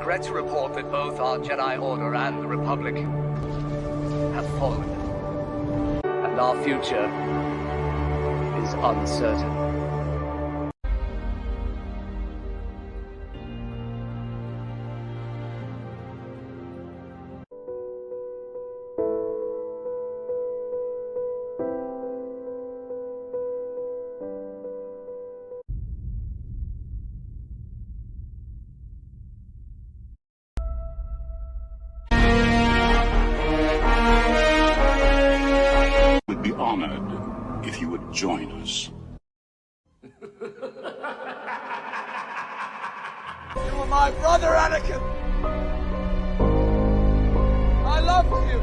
regret to report that both our Jedi Order and the Republic have fallen. And our future is uncertain. Honored if you would join us. You were my brother, Anakin. I loved you.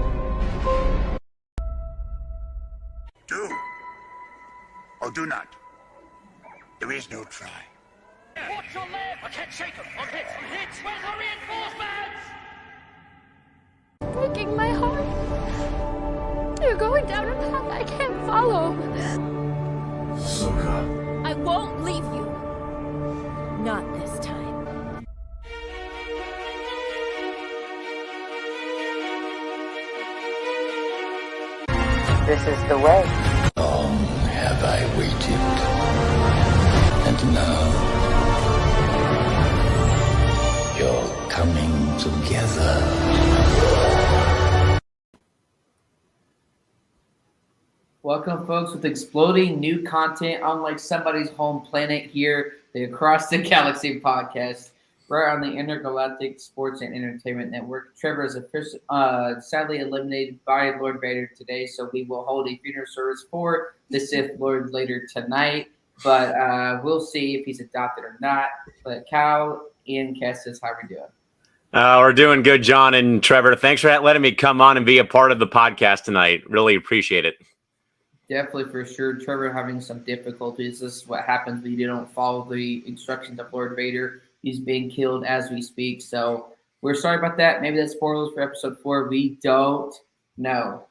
Do or do not. There is no try. Watch your left! I can't shake him! I'm hit! I'm hit! Where's the reinforcements? Breaking my heart. You're going down a path I can't follow. Ahsoka. I won't leave you. Not this time. This is the way. Long have I waited, and now you're coming together. Welcome, folks, with exploding new content, unlike somebody's home planet here, the Across the Galaxy podcast, right on the Intergalactic Sports and Entertainment Network. Trevor is sadly eliminated by Lord Vader today, so we will hold a funeral service for the Sith Lord later tonight, but we'll see if he's adopted or not. But Cal and Kestis, how are we doing? We're doing good, John and Trevor. Thanks for letting me come on and be a part of the podcast tonight. Really appreciate it. Definitely, for sure. Trevor having some difficulties. This is what happens when you don't follow the instructions of Lord Vader. He's being killed as we speak. So we're sorry about that. Maybe that's spoilers for episode 4. We don't know.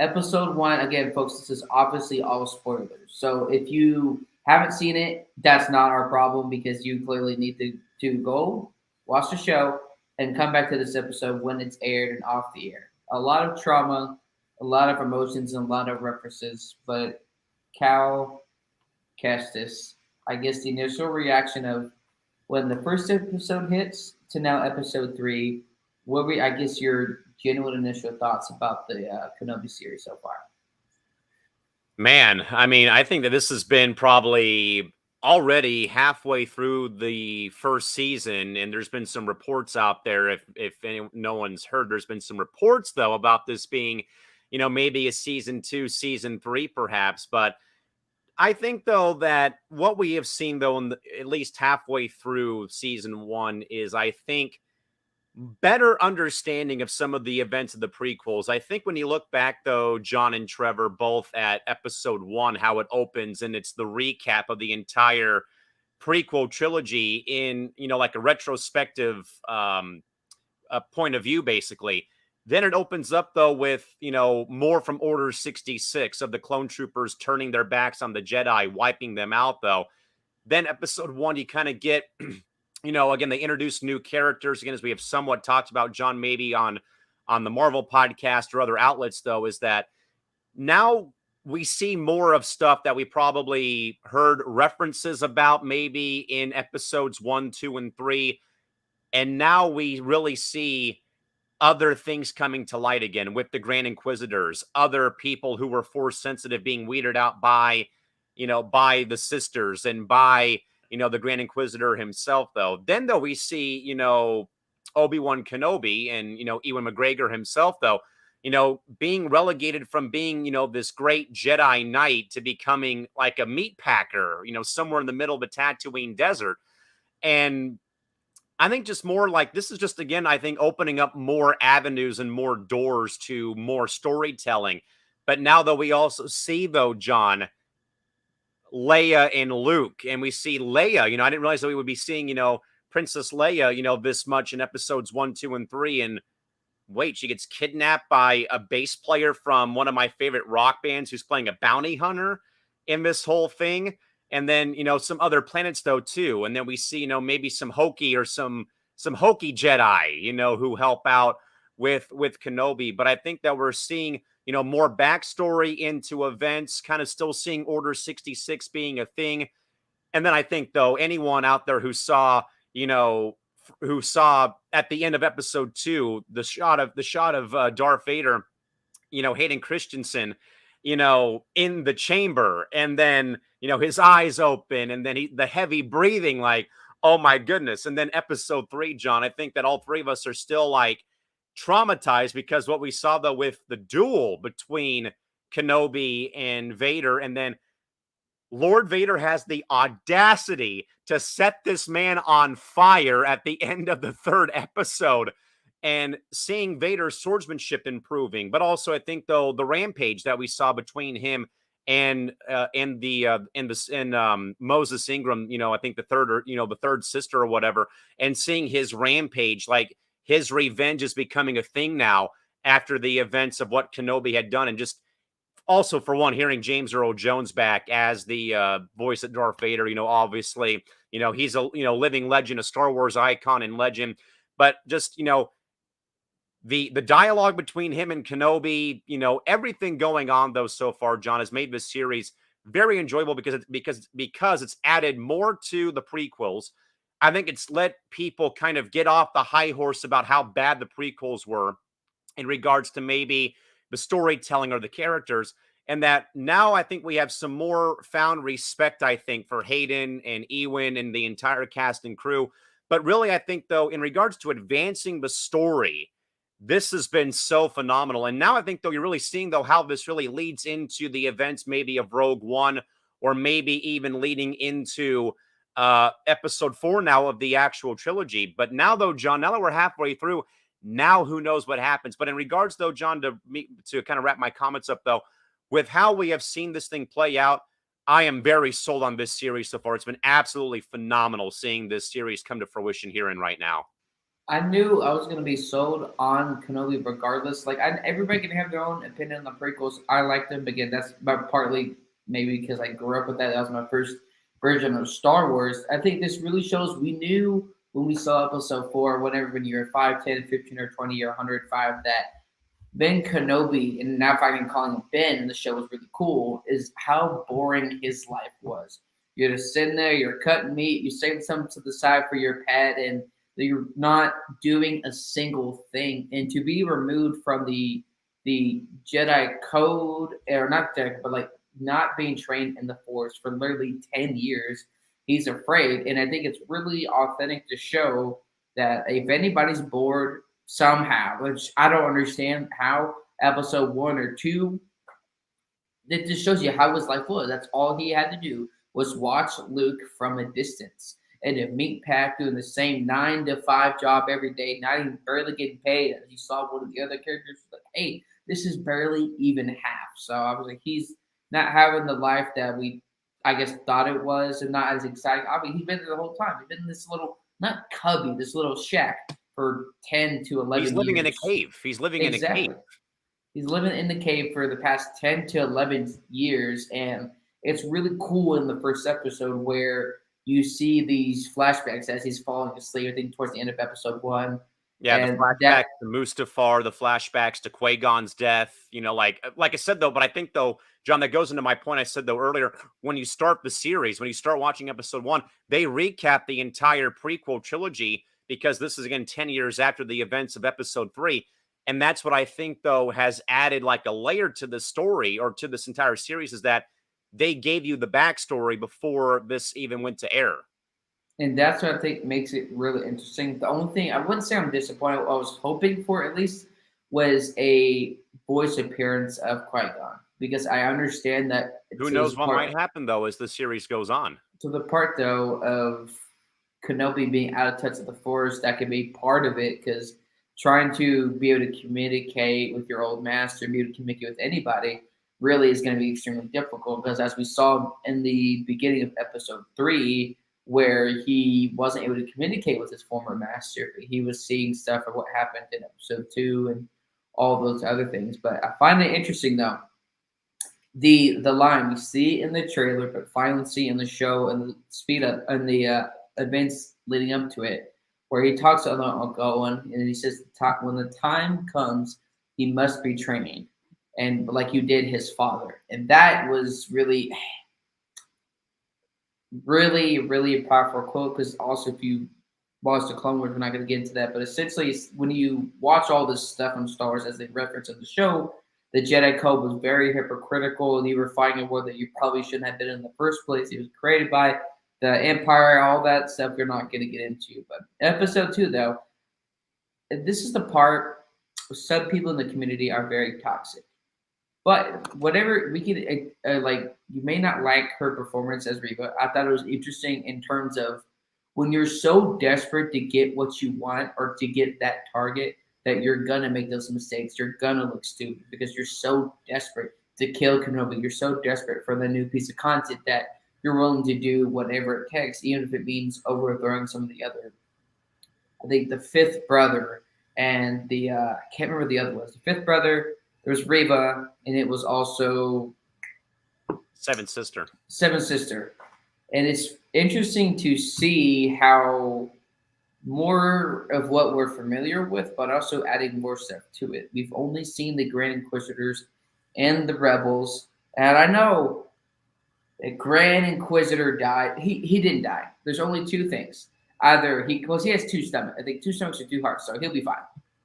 Episode 1, again, folks, this is obviously all spoilers. So if you haven't seen it, that's not our problem because you clearly need to go watch the show and come back to this episode when it's aired and off the air. A lot of trauma, a lot of emotions, and a lot of references. But Cal, Kestis, I guess the initial reaction of when the first episode hits to now episode 3, I guess your genuine initial thoughts about the Kenobi series so far? Man, I mean, I think that this has been probably already halfway through the first season, and there's been some reports out there. If no one's heard, there's been some reports though about this being, maybe a season 2, season 3, perhaps. But I think though that what we have seen though, at least halfway through season 1, is I think better understanding of some of the events of the prequels. I think when you look back though, John and Trevor, both at episode 1, how it opens, and it's the recap of the entire prequel trilogy in, like a retrospective point of view, basically. Then it opens up, though, with, more from Order 66 of the clone troopers turning their backs on the Jedi, wiping them out, though. Then episode 1, you kind of get, again, they introduce new characters. Again, as we have somewhat talked about, John, maybe on the Marvel podcast or other outlets, though, is that now we see more of stuff that we probably heard references about maybe in episodes 1, 2, and 3. And now we really see other things coming to light again with the Grand Inquisitors, other people who were Force sensitive being weeded out by the sisters and by, the Grand Inquisitor himself, though. Then, though, we see, Obi-Wan Kenobi and, Ewan McGregor himself, though, being relegated from being, this great Jedi Knight to becoming like a meat packer, somewhere in the middle of the Tatooine desert. And I think just more like this is just, again, I think opening up more avenues and more doors to more storytelling. But now, though, we also see, though, John, Leia and Luke, and we see Leia, I didn't realize that we would be seeing, Princess Leia, this much in episodes 1, 2, and 3. And wait, she gets kidnapped by a bass player from one of my favorite rock bands who's playing a bounty hunter in this whole thing. And then, some other planets, though, too. And then we see, maybe some Hoki or some hokey Jedi, who help out with Kenobi. But I think that we're seeing, more backstory into events, kind of still seeing Order 66 being a thing. And then I think, though, anyone out there who saw at the end of episode 2 the shot of Darth Vader, Hayden Christensen, in the chamber, and then his eyes open, and then the heavy breathing, like, oh my goodness. And then episode 3, John, I think that all three of us are still like traumatized because what we saw though with the duel between Kenobi and Vader, and then Lord Vader has the audacity to set this man on fire at the end of the 3rd episode, and seeing Vader's swordsmanship improving. But also, I think though the rampage that we saw between him and Moses Ingram, I think the third sister or whatever, and seeing his rampage, like his revenge is becoming a thing now after the events of what Kenobi had done, and just. Also, for one, hearing James Earl Jones back as the voice of Darth Vader, obviously, he's a living legend, a Star Wars icon and legend. But just the dialogue between him and Kenobi, everything going on though so far, John, has made this series very enjoyable because it's added more to the prequels. I think it's let people kind of get off the high horse about how bad the prequels were in regards to maybe the storytelling or the characters, and that now I think we have some more found respect, I think, for Hayden and Ewan and the entire cast and crew. But really, I think, though, in regards to advancing the story, this has been so phenomenal. And now I think, though, you're really seeing, though, how this really leads into the events maybe of Rogue One, or maybe even leading into episode 4 now of the actual trilogy. But now, though, John, now that we're halfway through, now, who knows what happens? But in regards, though, John, to kind of wrap my comments up, though, with how we have seen this thing play out, I am very sold on this series so far. It's been absolutely phenomenal seeing this series come to fruition here and right now. I knew I was going to be sold on Kenobi regardless. Like, everybody can have their own opinion on the prequels. I like them. Again, that's partly maybe because I grew up with that. That was my first version of Star Wars. I think this really shows we knew when we saw episode 4, whenever when you're 5, 10, 15, or 20, or 105, that Ben Kenobi, and now if I can call him Ben, and the show was really cool, is how boring his life was. You're just sitting there, you're cutting meat, you're saving something to the side for your pet, and you're not doing a single thing. And to be removed from the Jedi code, or not Jedi, but like not being trained in the Force for literally 10 years, he's afraid. And I think it's really authentic to show that if anybody's bored somehow, which I don't understand how, episode 1 or 2, it just shows you how his life was. That's all he had to do was watch Luke from a distance. And if Meat Pack doing the same 9 to 5 job every day, not even barely getting paid, as you saw one of the other characters, like, hey, this is barely even half. So I was like, he's not having the life that we, I guess, thought it was, and not as exciting. I mean, he's been there the whole time. He's been in this little, not cubby, this little shack for 10 to 11 years. He's living in a cave. He's living in a cave. He's living in the cave for the past 10 to 11 years, and it's really cool in the first episode where you see these flashbacks as he's falling asleep, I think towards the end of episode 1. Yeah, and the flashbacks to Mustafar, the flashbacks to Qui-Gon's death, like I said, though, but I think, though, John, that goes into my point I said, though, earlier, when you start the series, when you start watching episode 1, they recap the entire prequel trilogy because this is, again, 10 years after the events of episode 3. And that's what I think, though, has added like a layer to the story or to this entire series, is that they gave you the backstory before this even went to air. And that's what I think makes it really interesting. The only thing, I wouldn't say I'm disappointed, what I was hoping for at least was a voice appearance of Qui-Gon, because I understand that. Who knows what might happen, though, as the series goes on. To the part, though, of Kenobi being out of touch with the Force, that could be part of it, because trying to be able to communicate with your old master, be able to communicate with anybody, really is going to be extremely difficult, because as we saw in the beginning of episode 3, where he wasn't able to communicate with his former master, he was seeing stuff of what happened in episode 2 and all those other things. But I find it interesting, though, the line we see in the trailer, but finally see in the show and the speed up and the events leading up to it, where he talks to Obi-Wan, and he says, when the time comes, he must be trained, and like you did his father. And that was really, really, really a powerful quote, because also if you watch the Clone Wars, we're not going to get into that, but essentially when you watch all this stuff on Star Wars as they reference in the show, the Jedi Code was very hypocritical, and you were fighting a war that you probably shouldn't have been in the first place. It was created by the Empire, all that stuff we're not going to get into. But episode 2, though, this is the part where some people in the community are very toxic. But whatever, we can, you may not like her performance as Reva. I thought it was interesting in terms of when you're so desperate to get what you want or to get that target that you're going to make those mistakes. You're going to look stupid because you're so desperate to kill Kenobi. You're so desperate for the new piece of content that you're willing to do whatever it takes, even if it means overthrowing some of the other. I think the fifth brother and the I can't remember the other ones. The fifth brother, there was Reva, and it was also Seventh Sister. And it's interesting to see how more of what we're familiar with, but also adding more stuff to it. We've only seen the Grand Inquisitors and the Rebels, and I know the Grand Inquisitor died. He didn't die. There's only two things. Either he has two stomachs. I think two stomachs or two hearts, so he'll be fine.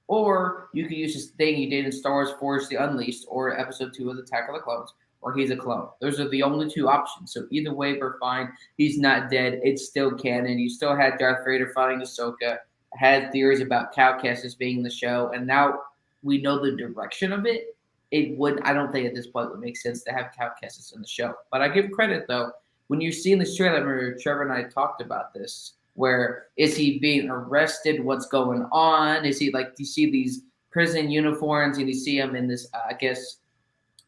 Or you can use this thing you did in Star Wars Force the Unleashed or Episode 2 of the Attack of the Clones, or he's a clone. Those are the only two options. So either way, we're fine. He's not dead. It's still canon. You still had Darth Vader fighting Ahsoka. Had theories about Cal Kestis being in the show, and now we know the direction of it. I don't think at this point it would make sense to have Cal Kestis in the show. But I give credit, though. When you see in this trailer, I remember Trevor and I talked about this, where is he being arrested? What's going on? Is he you see these prison uniforms and you see him in this,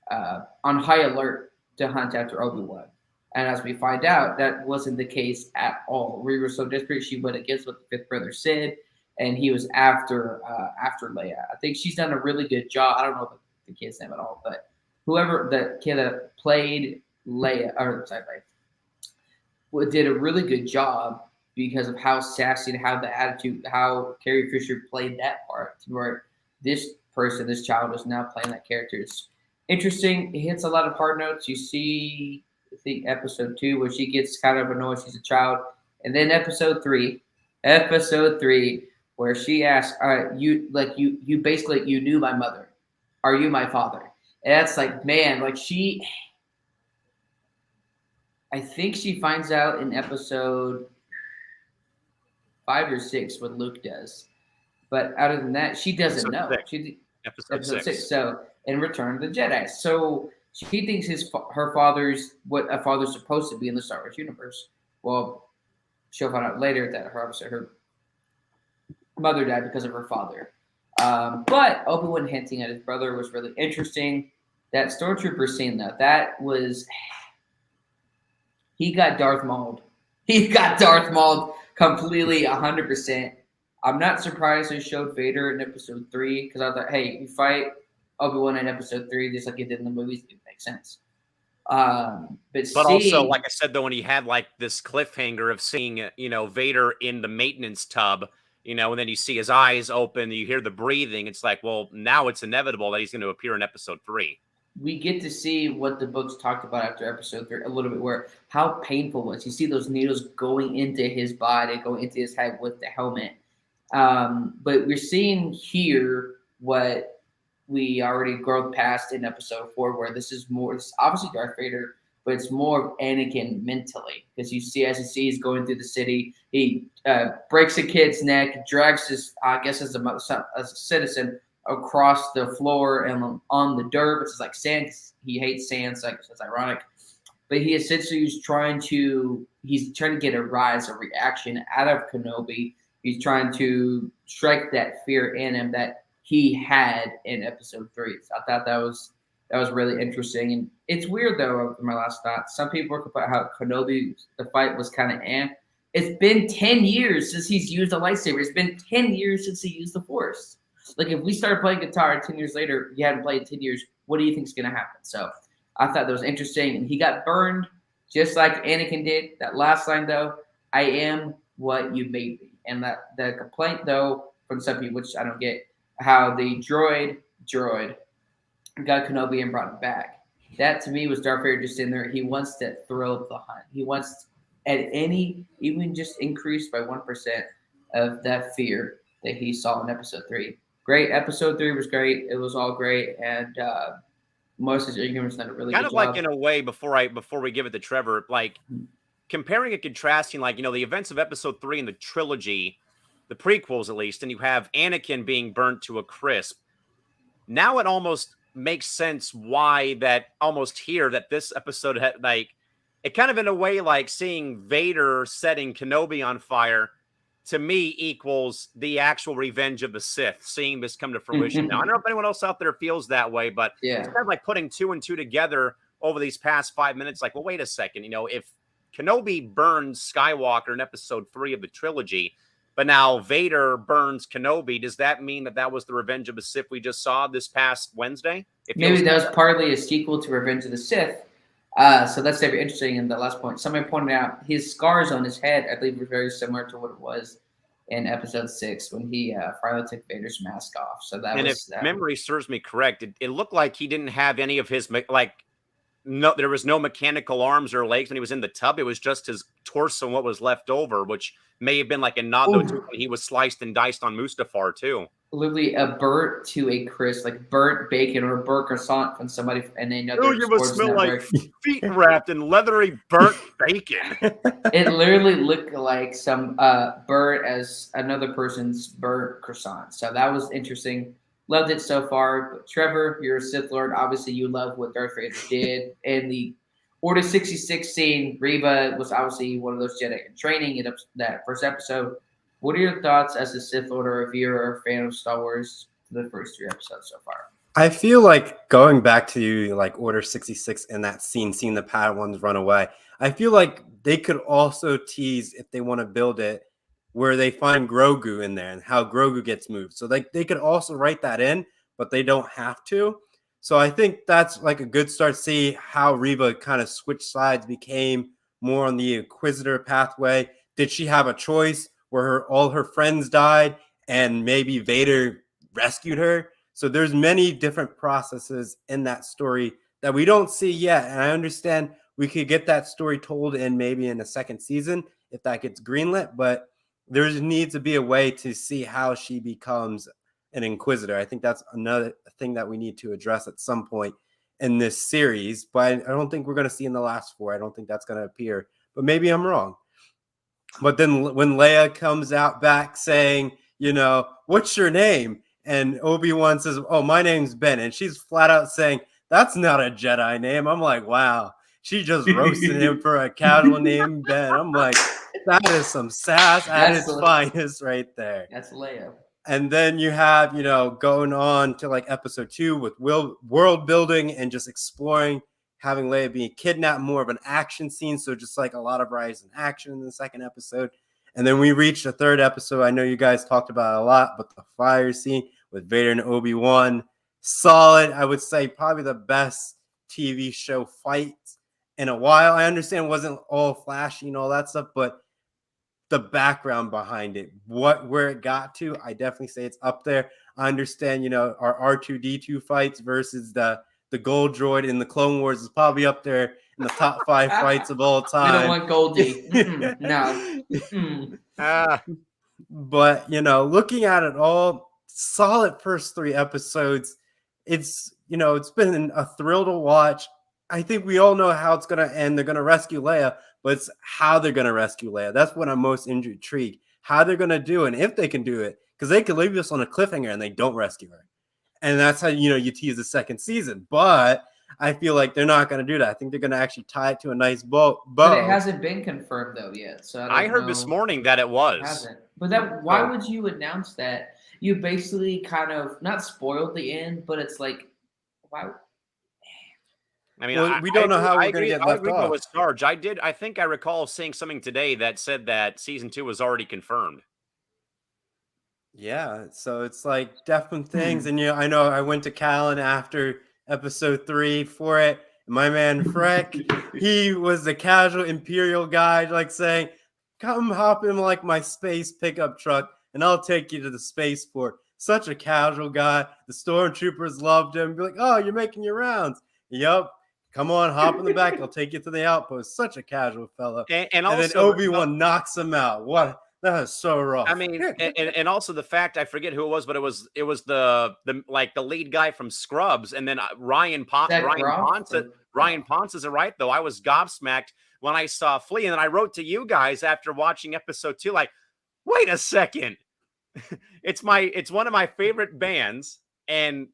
on high alert to hunt after Obi-Wan. And as we find out, that wasn't the case at all. We were so desperate, she went against what the fifth brother said, and he was after Leia. I think she's done a really good job. I don't know the kid's name at all, but whoever the kid that played Leia, did a really good job because of how sassy and how the attitude, how Carrie Fisher played that part, to where this child is now playing that character. It's interesting. It hits a lot of hard notes. You see, I think episode 2, where she gets kind of annoyed she's a child, and then episode 3, where she asks, "All right, you basically you knew my mother. Are you my father?" And that's man, I think she finds out in episode 5 or 6 what Luke does, but other than that, she doesn't know. Episode 6. So in Return of the Jedi, so she thinks her father's what a father's supposed to be in the Star Wars universe. Well, she'll find out later that her mother died because of her father. But Obi-Wan hinting at his brother was really interesting. That Stormtrooper scene, though, that was he got Darth Mauled. He got Darth Mauled completely, 100%. I'm not surprised they showed Vader in episode 3 because I thought, hey, you fight Obi-Wan in episode 3 just like it did in the movies. It makes sense. But also, like I said, though, when he had this cliffhanger of seeing, Vader in the maintenance tub, and then you see his eyes open, you hear the breathing. It's well, now it's inevitable that he's going to appear in episode 3. We get to see what the books talked about after episode 3 a little bit, where how painful it was. You see those needles going into his body, going into his head with the helmet. But we're seeing here what we already growth past in episode 4, where this is obviously Darth Vader, but it's more of Anakin mentally, because he's going through the city, he breaks a kid's neck, drags his, as a citizen, across the floor and on the dirt, which is like sand. He hates sand, so it's ironic. But he essentially is trying to get a reaction out of Kenobi. He's trying to strike that fear in him that he had in episode 3. So I thought that was really interesting. And it's weird, though, my last thought. Some people talk about how Kenobi, the fight was kind of It's been 10 years since he's used a lightsaber. It's been 10 years since he used the Force. If we started playing guitar 10 years later, you hadn't played 10 years, what do you think is going to happen? So I thought that was interesting. And he got burned just like Anakin did. That last line, though, I am what you made me. And that the complaint, though, from some people, which I don't get, how the droid got Kenobi and brought him back. That to me was Darth Vader just in there. He wants that thrill of the hunt. He wants at any, even just increased by 1% of that fear that he saw in episode 3. Great. Episode 3 was great. It was all great. And most of the arguments done a really kind good of job. like in a way before we give it to Trevor, like comparing and contrasting, like, you know, the events of episode 3 in the trilogy, the prequels at least, and you have Anakin being burnt to a crisp. Now it almost makes sense why that almost here that this episode had, like, it kind of in a way like seeing Vader setting Kenobi on fire to me equals the actual Revenge of the Sith, seeing this come to fruition. Now, I don't know if anyone else out there feels that way, but it's kind of like putting 2 and 2 together over these past 5 minutes. Like, well, wait a second, you know, if Kenobi burns Skywalker in episode 3 of the trilogy, but now Vader burns Kenobi, does that mean that was the Revenge of the Sith we just saw this past Wednesday? Maybe that was partly a sequel to Revenge of the Sith. So that's very interesting. And the last point, somebody pointed out his scars on his head, I believe, were very similar to what it was in episode 6 when he finally took Vader's mask off. So that was. And if memory serves me correct, it looked like he didn't have any of his there was no mechanical arms or legs when he was in the tub. It was just his torso and what was left over, which may have been like a nod though to when he was sliced and diced on Mustafar too. Literally a burnt to a crisp, like burnt bacon or a burnt croissant from somebody, and they know you must smell like feet wrapped in leathery burnt bacon. It literally looked like some burnt as another person's burnt croissant. So that was interesting. Loved it so far. But Trevor, you're a Sith Lord. Obviously, you love what Darth Vader did. And the Order 66 scene, Reva was obviously one of those Jedi in training in that first episode. What are your thoughts as a Sith Lord or a viewer or a fan of Star Wars for the first 3 episodes so far? I feel like going back to like Order 66 and that scene, seeing the Padawans run away, I feel like they could also tease, if they want to build it, where they find Grogu in there and how Grogu gets moved. So they could also write that in, but they don't have to. So I think that's like a good start. See how Reva kind of switched sides, became more on the Inquisitor pathway. Did she have a choice where all her friends died and maybe Vader rescued her? So there's many different processes in that story that we don't see yet. And I understand we could get that story told in maybe in a second season if that gets greenlit, but there needs to be a way to see how she becomes an Inquisitor. I think that's another thing that we need to address at some point in this series, but I don't think we're going to see in the last 4. I don't think that's going to appear, but maybe I'm wrong. But then when Leia comes out back saying, you know, what's your name? And Obi-Wan says, oh, my name's Ben. And she's flat out saying, that's not a Jedi name. I'm like, wow. She just roasted him for a casual name, Ben. I'm like, that is some sass at its finest right there. That's Leia. And then you have, you know, going on to like episode 2 with world building and just exploring, having Leia being kidnapped, more of an action scene. So just like a lot of rise in action in the second episode. And then we reached the 3rd episode. I know you guys talked about it a lot, but the fire scene with Vader and Obi-Wan, solid. I would say probably the best TV show fight in a while. I understand it wasn't all flashy and all that stuff, but the background behind it, where it got to, I definitely say it's up there. I understand, you know, our R2-D2 fights versus the Gold Droid in the Clone Wars is probably up there in the top 5 fights of all time. We don't want Goldie. No. But, you know, looking at it all, solid first 3 episodes. It's, you know, it's been a thrill to watch. I think we all know how it's going to end. They're going to rescue Leia, but it's how they're going to rescue Leia. That's what I'm most intrigued. How they're going to do it, and if they can do it, because they could leave us on a cliffhanger and they don't rescue her. And that's how, you know, you tease the second season. But I feel like they're not going to do that. I think they're going to actually tie it to a nice bow. But it hasn't been confirmed, though, yet. So I heard this morning that it was. It hasn't. But why would you announce that? You basically kind of, not spoiled the end, but it's like, why? I mean, we don't know how we're going to get left off. With Sarge, I think I recall seeing something today that said that season 2 was already confirmed. Yeah, so it's like different things. And, you know, I know I went to Callan after episode 3 for it. My man, Freck, he was the casual Imperial guy, like saying, come hop in like my space pickup truck and I'll take you to the spaceport. Such a casual guy. The stormtroopers loved him. Be like, oh, you're making your rounds. Yep. Come on, hop in the back. I'll take you to the outpost. Such a casual fellow. And then also, Obi-Wan knocks him out. What? That is so rough. I mean, and also the fact, I forget who it was, but it was the lead guy from Scrubs, and then Ryan Ponce is it right though? I was gobsmacked when I saw Flea, and then I wrote to you guys after watching episode 2, like, wait a second, it's one of my favorite bands, and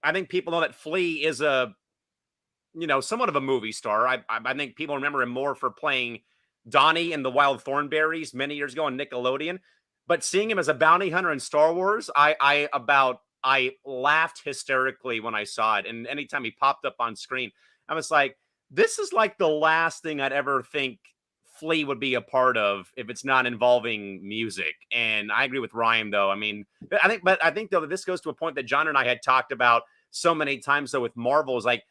I think people know that Flea is somewhat of a movie star. I think people remember him more for playing Donnie in the Wild Thornberries many years ago on Nickelodeon, but seeing him as a bounty hunter in Star Wars, I laughed hysterically when I saw it. And anytime he popped up on screen, I was like, this is like the last thing I'd ever think Flea would be a part of if it's not involving music. And I agree with Ryan though. I mean, I think though that this goes to a point that John and I had talked about so many times though with Marvel, is like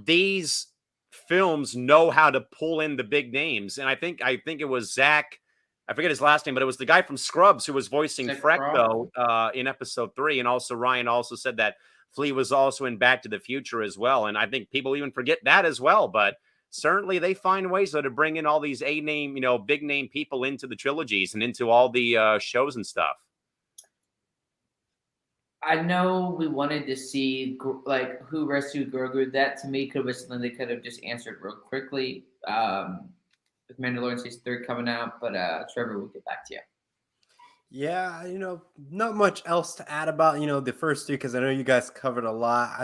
these films know how to pull in the big names. And I think it was Zach, I forget his last name, but it was the guy from Scrubs who was voicing Frecto in episode 3. And also Ryan also said that Flea was also in Back to the Future as well. And I think people even forget that as well. But certainly they find ways though to bring in all these big name people into the trilogies and into all the shows and stuff. I know we wanted to see like who rescued Grogu. That to me could have been something they could have just answered real quickly. With Mandalorian Season 3 coming out, but Trevor, we'll get back to you. Yeah, not much else to add about the first 2, because I know you guys covered a lot.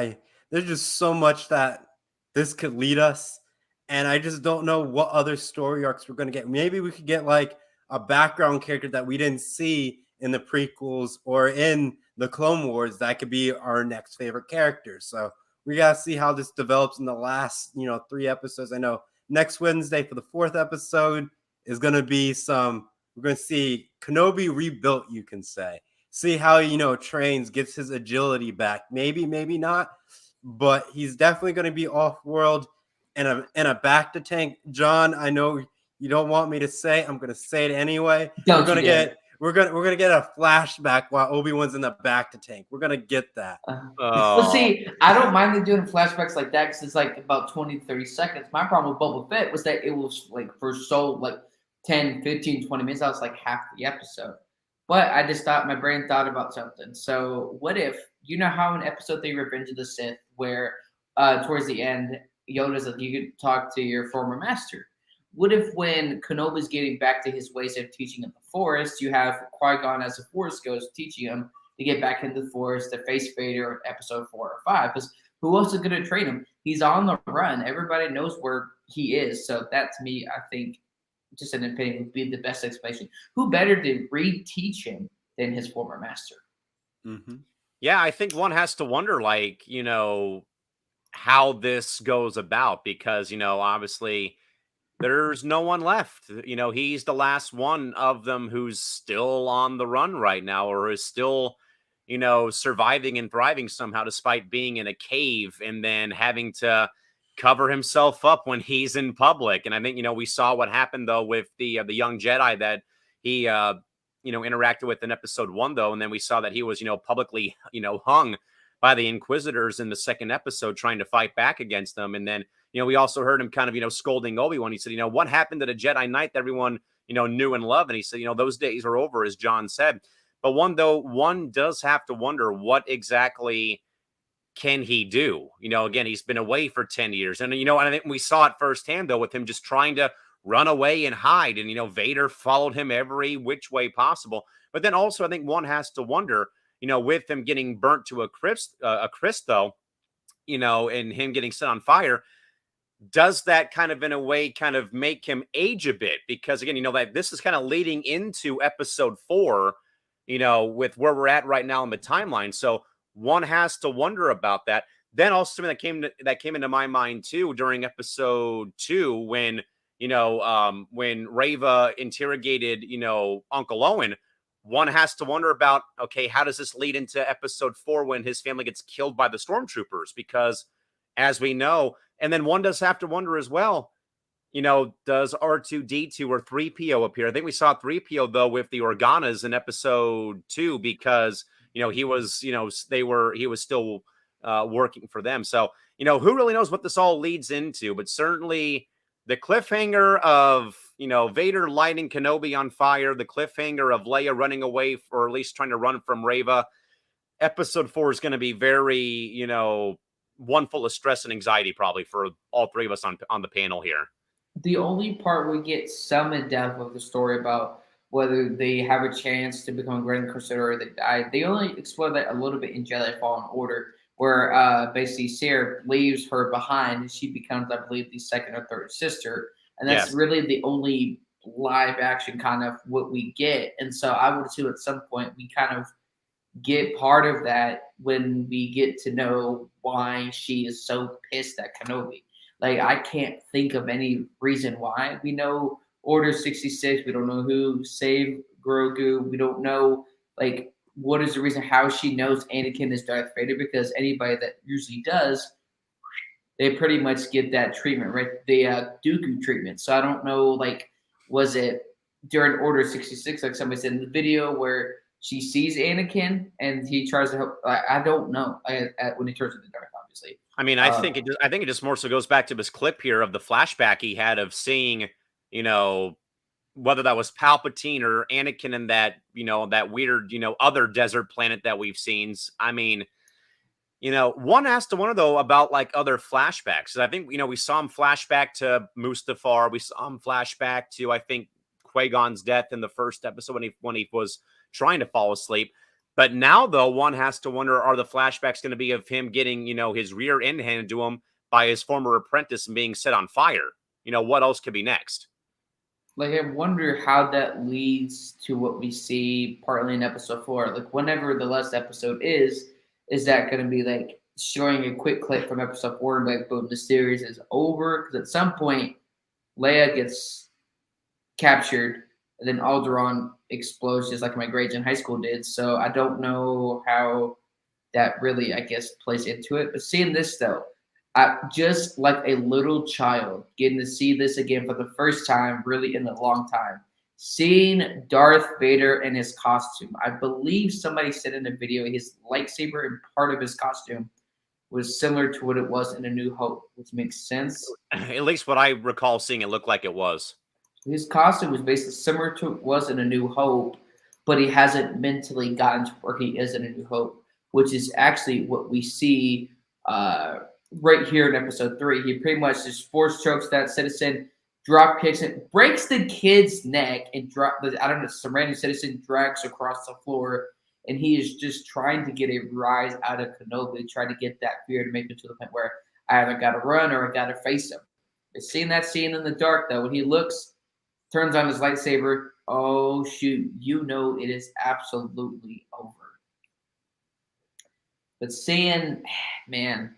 There's just so much that this could lead us, and I just don't know what other story arcs we're gonna get. Maybe we could get like a background character that we didn't see in the prequels or in the Clone Wars that could be our next favorite character. So we got to see how this develops in the last, 3 episodes. I know next Wednesday for the 4th episode is going to be we're going to see Kenobi rebuilt, you can say. See how, trains, gets his agility back. Maybe, maybe not, but he's definitely going to be off-world and a back to tank. John, I know you don't want me to say, I'm going to say it anyway. We're gonna get a flashback while Obi-Wan's in the back to tank. We're gonna get that. Well, see, I don't mind them doing flashbacks like that because it's like about 20 to 30 seconds. My problem with Boba Fett was that it was like for 10, 15, 20 minutes. I was like half the episode. But I just thought, my brain thought about something. So what if, how in episode 3, Revenge of the Sith, where towards the end, Yoda's like, you could talk to your former master. What if when Kenobi's getting back to his ways of teaching in the Forest, you have Qui-Gon as a Force Ghost teaching him to get back into the Forest to face Vader in episode 4 or 5? Because who else is going to train him? He's on the run. Everybody knows where he is. So that, to me, I think, just an opinion, would be the best explanation. Who better to re-teach him than his former master? Mm-hmm. Yeah, I think one has to wonder, how this goes about because, obviously – there's no one left. He's the last one of them who's still on the run right now or is still, surviving and thriving somehow despite being in a cave and then having to cover himself up when he's in public. And I think, we saw what happened, though, with the young Jedi that he, interacted with in episode 1, though. And then we saw that he was, publicly, hung by the Inquisitors in the 2nd episode trying to fight back against them. And then, we also heard him kind of, scolding Obi-Wan. He said, what happened to the Jedi Knight that everyone, knew and loved? And he said, those days are over, as John said. But one does have to wonder what exactly can he do? Again, he's been away for 10 years. And, and I think we saw it firsthand, though, with him just trying to run away and hide. And, Vader followed him every which way possible. But then also, I think one has to wonder, with him getting burnt to a crisp, though, and him getting set on fire, does that kind of in a way kind of make him age a bit? Because again, that this is kind of leading into episode 4, with where we're at right now in the timeline. So one has to wonder about that. Then also something that came into my mind too during episode 2 when Reva interrogated, Uncle Owen. One has to wonder about, okay, how does this lead into episode 4 when his family gets killed by the stormtroopers? Because as we know, and then one does have to wonder as well, does R2D2 or 3PO appear? I think we saw 3PO though with the Organas in episode 2 because he was he was still working for them. So who really knows what this all leads into? But certainly the cliffhanger of Vader lighting Kenobi on fire, the cliffhanger of Leia running away, or at least trying to run from Reva. Episode 4 is going to be very one full of stress and anxiety probably for all three of us on the panel here. The only part we get some in depth of the story about whether they have a chance to become a Grand Inquisitor or they die, they only explore that a little bit in Jedi Fallen Order, where basically Sarah leaves her behind and she becomes, I believe, the second or third sister. And that's really the only live action kind of what we get. And so I would assume at some point we kind of get part of that when we get to know why she is so pissed at Kenobi. Like, I can't think of any reason why. We know Order 66. We don't know who saved Grogu. We don't know, like, what is the reason how she knows Anakin is Darth Vader, because anybody that usually does, they pretty much get that treatment, right? The Dooku treatment. So I don't know, like, was it during Order 66, like somebody said in the video, where she sees Anakin and he tries to help? I don't know when he turns into Darth, obviously. I mean, I think it just more so goes back to this clip here of the flashback he had of seeing, whether that was Palpatine or Anakin in that, that weird, other desert planet that we've seen. I mean, one has to wonder though about like other flashbacks. I think, we saw him flashback to Mustafar. We saw him flashback to, I think, Qui-Gon's death in the first episode when he was trying to fall asleep. But now, though, one has to wonder, are the flashbacks going to be of him getting, his rear end handed to him by his former apprentice and being set on fire? What else could be next? Like, I wonder how that leads to what we see partly in episode 4. Like, whenever the last episode is that going to be, like, showing a quick clip from episode 4 and, like, boom, the series is over? Because at some point, Leia gets captured, and then Alderaan explodes just like my grades in high school did. So I don't know how that really, I guess, plays into it. But seeing this, though, just like a little child, getting to see this again for the first time really in a long time, seeing Darth Vader in his costume. I believe somebody said in a video his lightsaber and part of his costume was similar to what it was in A New Hope, which makes sense. At least what I recall seeing it looked like it was. His costume was basically similar to what was in A New Hope, but he hasn't mentally gotten to where he is in A New Hope, which is actually what we see right here in episode 3. He pretty much just force chokes that citizen, drop kicks it, breaks the kid's neck, and some random citizen drags across the floor, and he is just trying to get a rise out of Kenobi, trying to get that fear to make it to the point where I either got to run or I got to face him. But seeing that scene in the dark, though, when he turns on his lightsaber, oh, shoot, it is absolutely over. But seeing, man,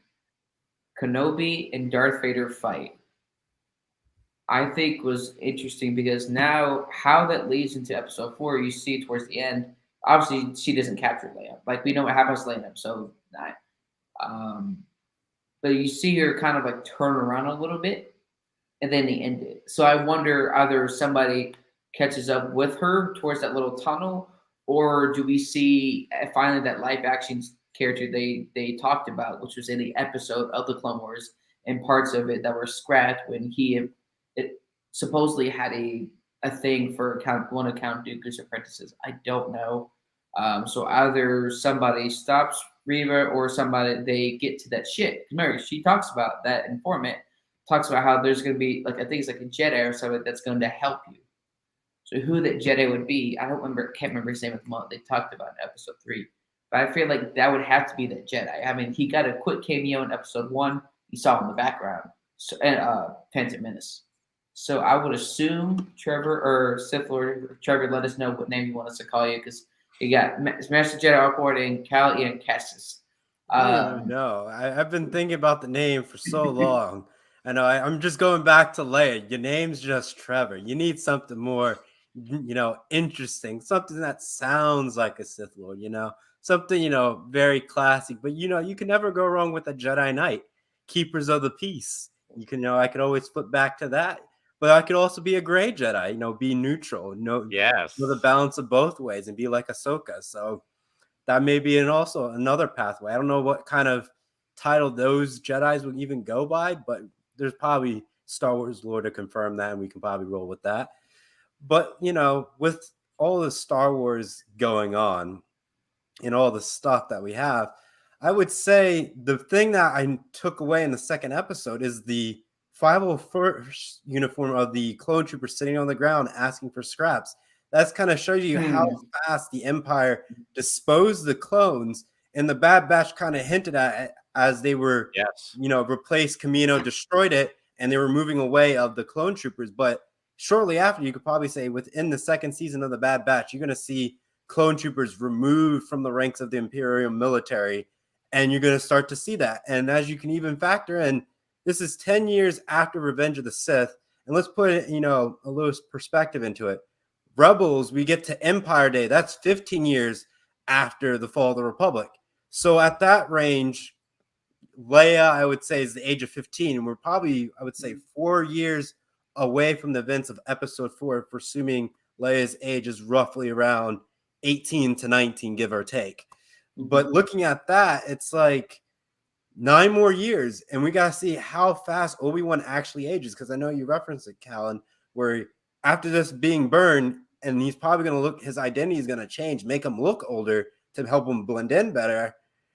Kenobi and Darth Vader fight, I think was interesting because now how that leads into episode 4, you see towards the end, obviously she doesn't capture Leia. Like, we know what happens to Leia in episode 9. But you see her kind of like turn around a little bit, and then they end it. So I wonder either somebody catches up with her towards that little tunnel, or do we see finally that live action character they talked about, which was in the episode of the Clone Wars and parts of it that were scrapped when it supposedly had a thing for one of Count Dooku's apprentices. I don't know. So either somebody stops Reva or they get to that shit. Remember, she talks about that informant. Talks about how there's going to be, like, I think it's like a Jedi or something that's going to help you. So who that Jedi would be, can't remember his name at the moment. They talked about in episode 3. But I feel like that would have to be that Jedi. I mean, he got a quick cameo in episode 1. You saw him in the background. Phantom Menace. So I would assume Trevor or Sith Lord Trevor, let us know what name you want us to call you, because you got Master Jedi Allcorn and Callan Cassis. No, I've been thinking about the name for so long. I know I'm just going back to Leia. Your name's just Trevor. You need something more, interesting, something that sounds like a Sith Lord, something, very classic. But, you can never go wrong with a Jedi Knight, Keepers of the Peace. I could always flip back to that. but I could also be a gray Jedi, be neutral, Yes. know the balance of both ways and be like Ahsoka. So that may be also another pathway. I don't know what kind of title those Jedis would even go by, but there's probably Star Wars lore to confirm that, and we can probably roll with that. But, with all the Star Wars going on and all the stuff that we have, I would say the thing that I took away in the second episode is the 501st uniform of the clone trooper sitting on the ground asking for scraps. That's kind of shows you how fast the Empire disposed the clones, and the Bad Batch kind of hinted at it as they were, replaced Camino, destroyed it, and they were moving away of the clone troopers. But shortly after, you could probably say within the second season of the Bad Batch, you're going to see clone troopers removed from the ranks of the Imperial military, and you're going to start to see that. And as you can even factor in, this is 10 years after Revenge of the Sith, and let's put it, a little perspective into it. Rebels, we get to Empire Day. That's 15 years after the fall of the Republic. So at that range, Leia, I would say, is the age of 15. And we're probably, I would say, 4 years away from the events of episode 4, for assuming Leia's age is roughly around 18 to 19, give or take. But looking at that, it's like 9 more years. And we got to see how fast Obi-Wan actually ages. Because I know you referenced it, Callan, where after this being burned, and he's probably going to look, his identity is going to change, make him look older to help him blend in better.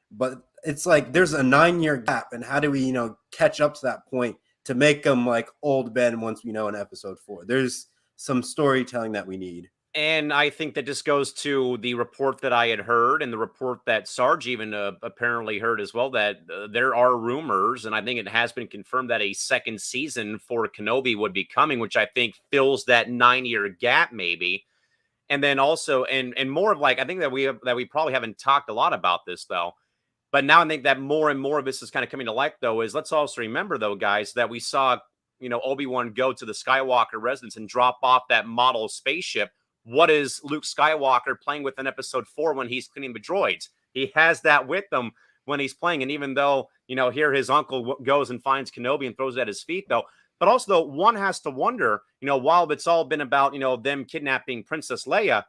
But it's like there's a 9-year gap. And how do we, catch up to that point to make him like old Ben once we know in episode 4? There's some storytelling that we need. And I think that just goes to the report that I had heard and the report that Sarge even apparently heard as well, that there are rumors, and I think it has been confirmed, that a second season for Kenobi would be coming, which I think fills that 9-year gap maybe. And then also, and more of like, I think that we probably haven't talked a lot about this though, but now I think that more and more of this is kind of coming to light though, is let's also remember though, guys, that we saw, Obi-Wan go to the Skywalker residence and drop off that model spaceship. What is Luke Skywalker playing with in episode 4 when he's cleaning the droids? He has that with him when he's playing. And even though, here his uncle goes and finds Kenobi and throws it at his feet, though. But also, though, one has to wonder, while it's all been about, them kidnapping Princess Leia,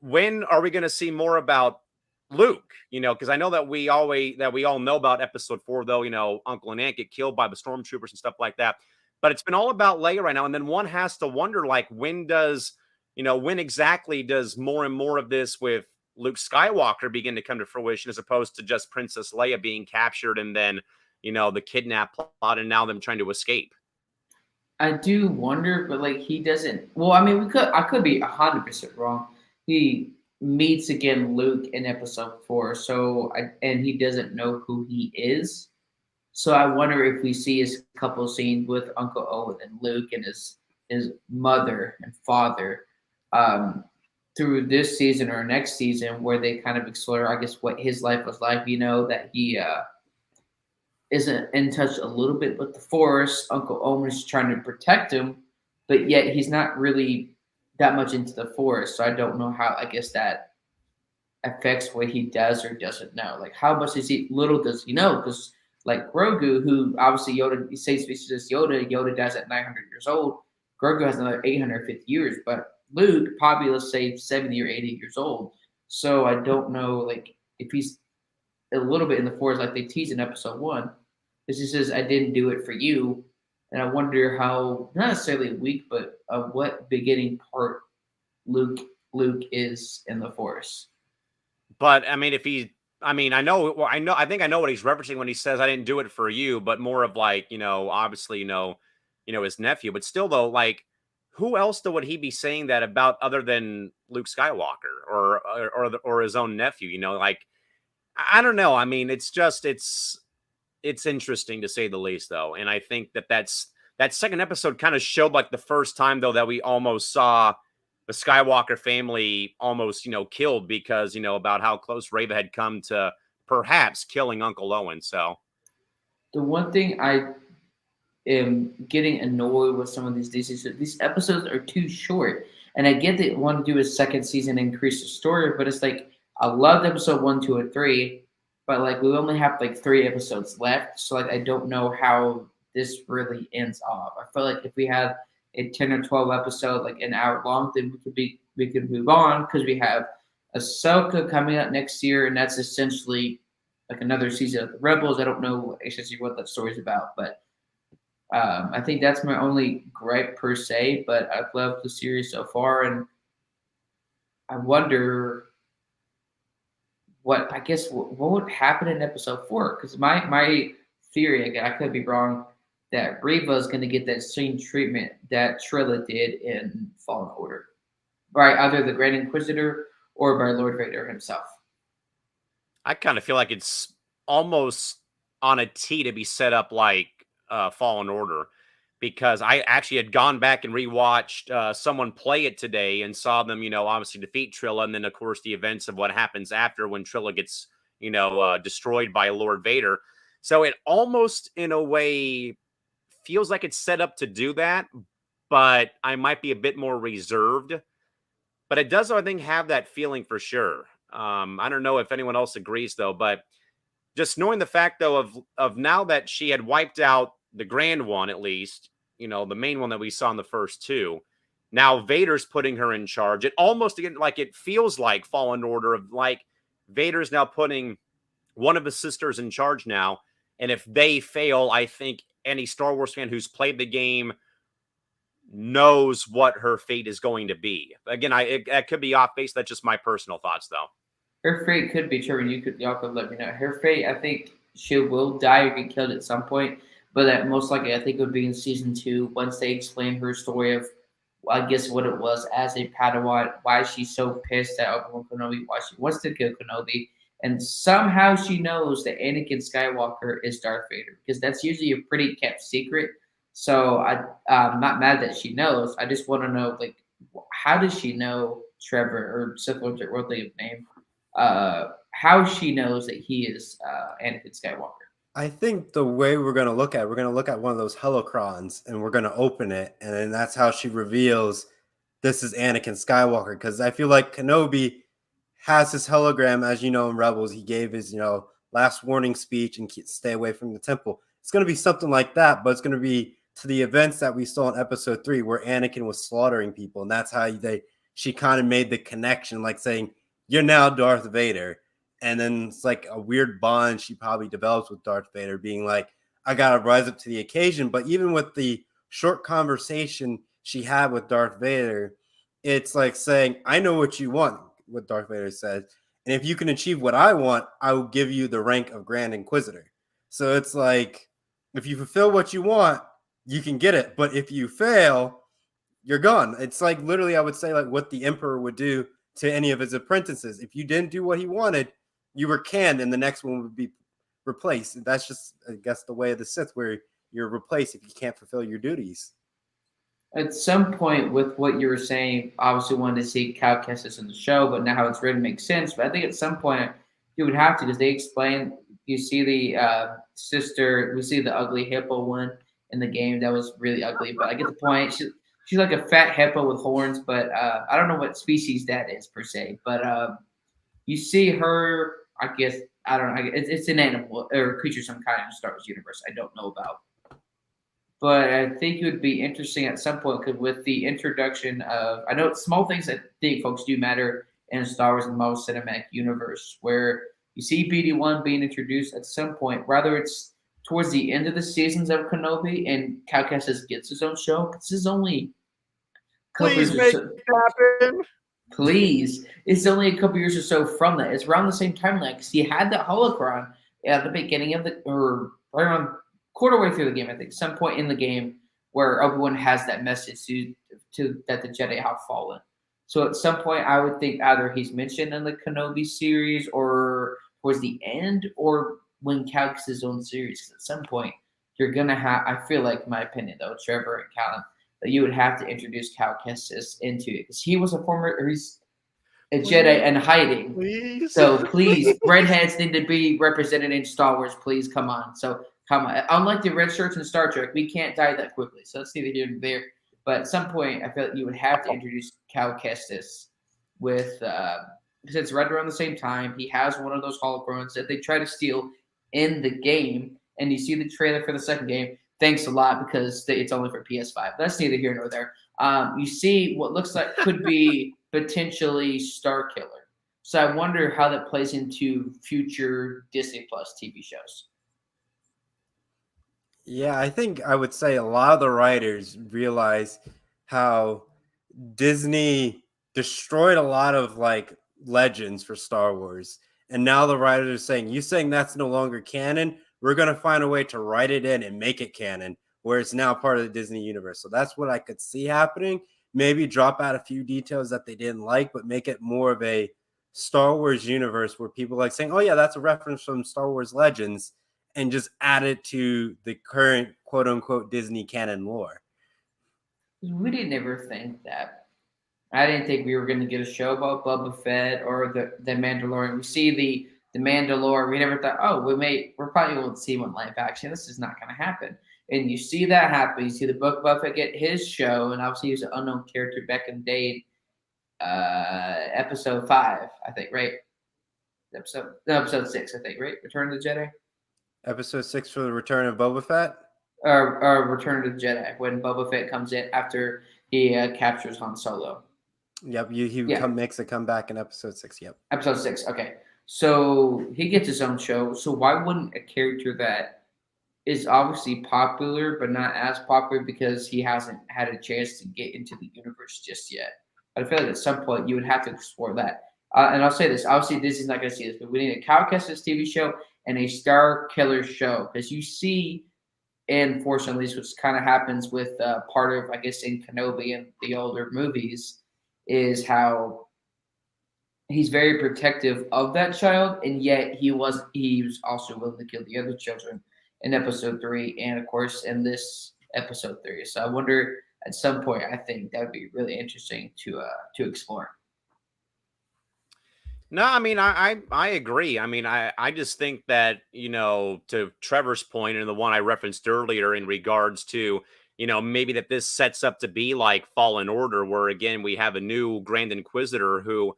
when are we going to see more about Luke? Because I know that we all know about episode 4, though, Uncle and Aunt get killed by the stormtroopers and stuff like that. But it's been all about Leia right now. And then one has to wonder, like, when exactly does more and more of this with Luke Skywalker begin to come to fruition, as opposed to just Princess Leia being captured and then, the kidnap plot and now them trying to escape? I do wonder, but like he doesn't. Well, I mean, I could be 100% wrong. He meets again Luke in episode 4, and he doesn't know who he is. So I wonder if we see his couple scene with Uncle Owen and Luke and his mother and father through this season or next season, where they kind of explore, I guess, what his life was like. That he isn't in touch a little bit with the Force. Uncle Owen is trying to protect him, but yet he's not really that much into the Force. So I don't know how, I guess, that affects what he does or doesn't know. Like, how much little does he know? Because like Grogu, who obviously Yoda speaks to Yoda dies at 900 years old. Grogu has another 850 years, but Luke probably, let's say, 70 or 80 years old. So I don't know, like, if he's a little bit in the Force, like they tease in episode 1. This just says, "I didn't do it for you," and I wonder how, not necessarily weak, but what beginning part Luke is in the Force. But I mean, I think I know what he's referencing when he says, "I didn't do it for you," but more of like, obviously, his nephew, but still though, like, who else would he be saying that about other than Luke Skywalker or his own nephew? Like, I don't know. I mean, it's interesting to say the least, though. And I think that second episode kind of showed like the first time though that we almost saw the Skywalker family almost, killed because, about how close Reva had come to perhaps killing Uncle Owen. So the one thing I am getting annoyed with some of these episodes are too short. And I get they want to do a second season, increase the story, but it's like, I loved episode 1, 2, and 3, but like we only have like 3 episodes left. So like I don't know how this really ends off. I feel like if we had a 10 or 12 episode, like an hour long, then we could move on because we have Ahsoka coming up next year, and that's essentially like another season of the Rebels. I don't know essentially what that story's about, but I think that's my only gripe per se. But I've loved the series so far, and I wonder what would happen in episode 4, because my theory, again, I could be wrong, that Reva is going to get that same treatment that Trilla did in Fallen Order, by either the Grand Inquisitor or by Lord Vader himself. I kind of feel like it's almost on a tee to be set up like Fallen Order, because I actually had gone back and rewatched someone play it today and saw them, obviously defeat Trilla, and then of course the events of what happens after when Trilla gets, destroyed by Lord Vader. So it almost, in a way, feels like it's set up to do that, but I might be a bit more reserved. But it does, I think, have that feeling for sure. I don't know if anyone else agrees, though, but just knowing the fact, though, of now that she had wiped out the Grand One, at least, the main one that we saw in the first 2, now Vader's putting her in charge. It almost, again, like it feels like Fallen Order, of like Vader's now putting one of his sisters in charge now. And if they fail, I think any Star Wars fan who's played the game knows what her fate is going to be. Again, it could be off base. That's just my personal thoughts, though. Her fate could be, Trevor, y'all could let me know. Her fate, I think she will die or get killed at some point, but that most likely, I think, would be in season 2 once they explain her story of, I guess, what it was as a Padawan, why she's so pissed at Obi-Wan Kenobi, why she wants to kill Kenobi, and somehow she knows that Anakin Skywalker is Darth Vader, because that's usually a pretty kept secret. So I'm not mad that she knows. I just want to know, like, how does she know Trevor, or Sith Lord's worldly name? How she knows that he is Anakin Skywalker. I think the way we're going to look at one of those holocrons, and we're going to open it, and then that's how she reveals this is Anakin Skywalker. Because I feel like Kenobi has his hologram, as you know, in Rebels. He gave his, last warning speech and stay away from the temple. It's going to be something like that, but it's going to be to the events that we saw in episode 3 where Anakin was slaughtering people. And that's how she kind of made the connection, like saying, you're now Darth Vader. And then it's like a weird bond she probably develops with Darth Vader, being like, I got to rise up to the occasion. But even with the short conversation she had with Darth Vader, it's like saying, I know what you want, what Darth Vader says. And if you can achieve what I want, I will give you the rank of Grand Inquisitor. So it's like, if you fulfill what you want, you can get it. But if you fail, you're gone. It's like literally, I would say, like what the Emperor would do to any of his apprentices. If you didn't do what he wanted, you were canned and the next one would be replaced. That's just, I guess, the way of the Sith, where you're replaced if you can't fulfill your duties. At some point, with what you were saying, obviously wanted to see Cal Kestis in the show, but now how it's written makes sense. But I think at some point you would have to, because they explain, you see the sister, we see the ugly hippo one in the game. That was really ugly, but I get the point. She's like a fat hippo with horns, but I don't know what species that is per se. But you see her, I guess, I don't know. It's an animal or a creature of some kind in the Star Wars universe I don't know about. But I think it would be interesting at some point, because with the introduction of, I know it's small things that I think folks do matter in Star Wars and the Marvel Cinematic Universe, where you see BD-1 being introduced at some point, whether it's towards the end of the seasons of Kenobi and Cal Kestis gets his own show. This is only a couple Please make it happen. Please. It's only a couple years or so from that. It's around the same timeline, because he had that holocron at the beginning of or right around quarter way through the game, I think, some point in the game where Obi-Wan has that message to that the Jedi have fallen. So at some point, I would think either he's mentioned in the Kenobi series or towards the end, or when Cal gets his own series. At some point, you're going to have, I feel like, my opinion, though, Trevor and Callan, that you would have to introduce Cal Kestis into it, because he was he's a Jedi in hiding. Please. So please, redheads need to be represented in Star Wars. Please, come on. So come on. Unlike the red shirts in Star Trek, we can't die that quickly. So that's neither here nor there. But at some point, I feel like you would have to introduce Cal Kestis with, because it's right around the same time. He has one of those holocrons that they try to steal in the game, and you see the trailer for the second game. thanks a lot because it's only for PS5. That's neither here nor there. You see what looks like could be potentially Star Killer. So I wonder how that plays into future Disney Plus TV shows. Yeah, I think I would say a lot of the writers realize how Disney destroyed a lot of like legends for Star Wars. And now the writers are saying, you saying that's no longer canon? We're going to find a way to write it in and make it canon, where it's now part of the Disney universe. So that's what I could see happening. Maybe drop out a few details that they didn't like, but make it more of a Star Wars universe where people like saying, oh yeah, that's a reference from Star Wars Legends, and just add it to the current quote unquote Disney canon lore. We didn't ever think that. I didn't think we were going to get a show about Boba Fett or the Mandalorian. We see the Mandalorian. We never thought, oh, we're probably going to see one live action. This is not going to happen. And you see that happen. You see the Book of Boba Fett get his show, and obviously he was an unknown character back in the day. Episode 5, I think, right? Episode 6, I think, right? Return of the Jedi. Episode 6 for the Return of Boba Fett. Return of the Jedi, when Boba Fett comes in after he captures Han Solo. Yep, makes a comeback in episode 6. Yep, episode 6. Okay, so he gets his own show. So why wouldn't a character that is obviously popular but not as popular because he hasn't had a chance to get into the universe just yet? I feel like at some point you would have to explore that. And I'll say this: obviously Disney's not going to see this, but we need a Cal Kestis TV show and a Star Killer show, because you see in Force Unleashed, which kind of happens with part of, I guess, in Kenobi and the older movies, is how he's very protective of that child, and yet he was also willing to kill the other children in episode 3, and of course in this episode 3. So I wonder, at some point, I think that would be really interesting to explore. No, I mean, I agree. I mean, I just think that, to Trevor's point and the one I referenced earlier in regards to, maybe that this sets up to be like Fallen Order, where again, we have a new Grand Inquisitor who,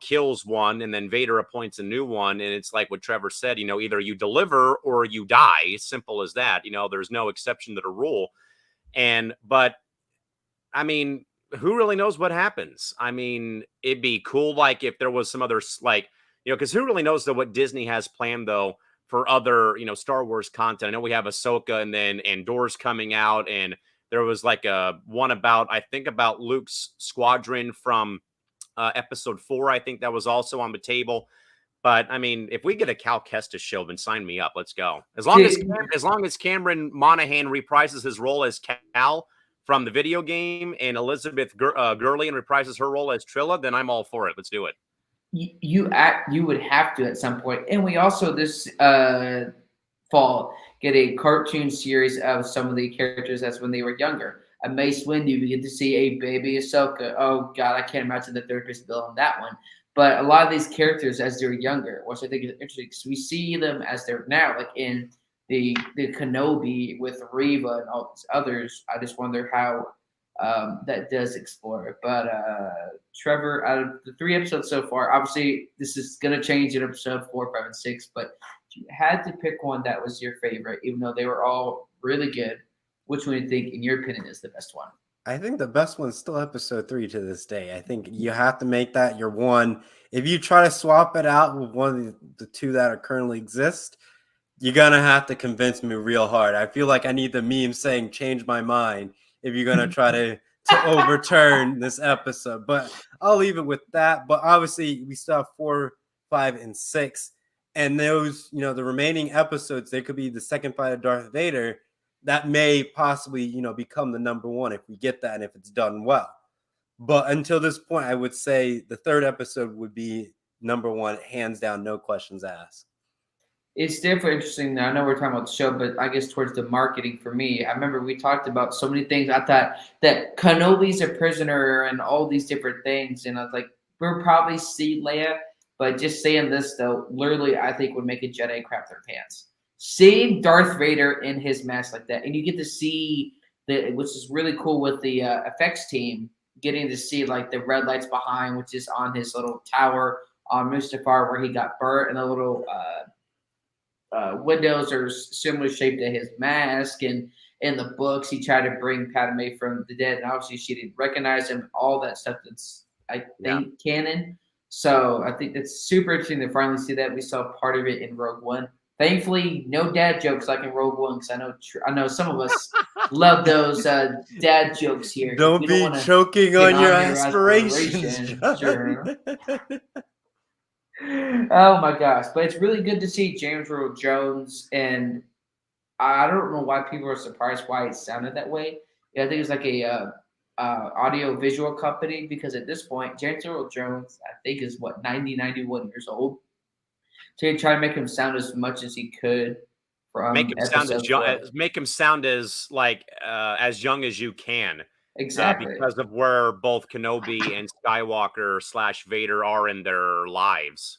kills one, and then Vader appoints a new one. And it's like what Trevor said, either you deliver or you die. Simple as that. There's no exception to the rule. But I mean, who really knows what happens? I mean, it'd be cool, like, if there was some other, like, because who really knows what Disney has planned, though, for other, Star Wars content. I know we have Ahsoka, and then Andor's coming out, and there was like one about Luke's squadron from episode 4. I think that was also on the table. But I mean, if we get a Cal Kestis show, then sign me up. Let's go. As long as Cameron Monaghan reprises his role as Cal from the video game, and Elizabeth Gurley reprises her role as Trilla, then I'm all for it. Let's do it. You would have to at some point. And we also this fall get a cartoon series of some of the characters as when they were younger. A Mace Windu, we get to see a baby Ahsoka. Oh God, I can't imagine the third person bill on that one. But a lot of these characters as they're younger, which I think is interesting, because we see them as they're now, like in the Kenobi with Reva and all these others. I just wonder how that does explore it. But Trevor, out of the 3 episodes so far, obviously this is going to change in episode 4, 5, and 6, but if you had to pick one that was your favorite, even though they were all really good, which one do you think, in your opinion, is the best one? I think the best one's still episode 3 to this day. I think you have to make that your one. If you try to swap it out with one of the 2 that are currently exist, you're going to have to convince me real hard. I feel like I need the meme saying, change my mind, if you're going to try to overturn this episode. But I'll leave it with that. But obviously, we still have 4, 5, and 6. And those, the remaining episodes, they could be the second fight of Darth Vader. That may possibly, become the number 1 if we get that and if it's done well. But until this point, I would say the 3rd episode would be number 1, hands down, no questions asked. It's definitely interesting. Now, I know we're talking about the show, but I guess towards the marketing for me, I remember we talked about so many things. I thought that Kenobi's a prisoner and all these different things. And I was like, we'll probably see Leia. But just saying this, though, literally, I think would make a Jedi crap their pants. Seeing Darth Vader in his mask like that, and you get to see, which is really cool with the effects team, getting to see like the red lights behind, which is on his little tower on Mustafar where he got burnt, and the little windows are similar shaped to his mask, and in the books. He tried to bring Padme from the dead, and obviously she didn't recognize him. All that stuff that's, I think, canon. So I think that's super interesting to finally see that. We saw part of it in Rogue One. Thankfully, no dad jokes like in Rogue One, because I know some of us love those dad jokes here. Don't be choking on your aspirations. Sure. Oh my gosh! But it's really good to see James Earl Jones, and I don't know why people are surprised why it sounded that way. Yeah, I think it's like a audio visual company, because at this point, James Earl Jones, I think, is 90, 91 years old. So he tried to make him sound as much as he could. Make him sound as young. Make him sound as as young as you can. Exactly. Because of where both Kenobi and Skywalker / Vader are in their lives.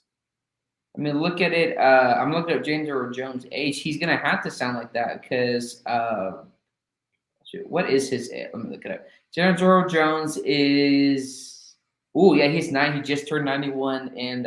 I mean, look at it. I'm looking at James Earl Jones' age. He's going to have to sound like that because what is his age? Let me look it up. James Earl Jones is, he's 9. He just turned 91 in